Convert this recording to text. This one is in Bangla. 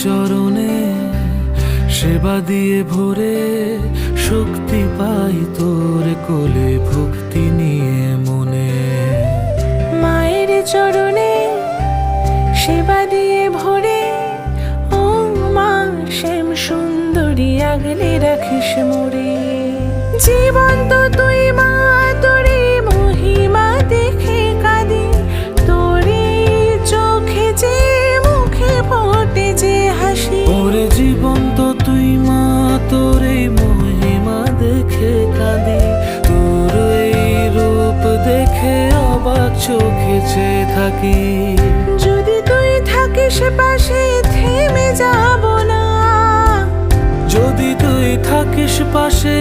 চরণে সেবা দিয়ে ভরে শক্তি পাই তোর কোলে ভক্তি নিয়ে মনে। মায়ের চরণে সেবা দিয়ে ভরে ও মা শ্যাম সুন্দরী আগলে রাখিস মোরে। জীবন তো তুই মা, তোরে মহিমা দেখে কাঁদি, তোরে চোখে যে মুখে ফোটে যে হাসি। ওরে জীবন তো তুই মা, তোর এই মহিমা দেখে কাঁদি, তোর এই রূপ দেখে অবাক চোখে চেয়ে থাকি। যদি তুই থাকিস পাশে থেমে যাব না, যদি তুই থাকিস পাশে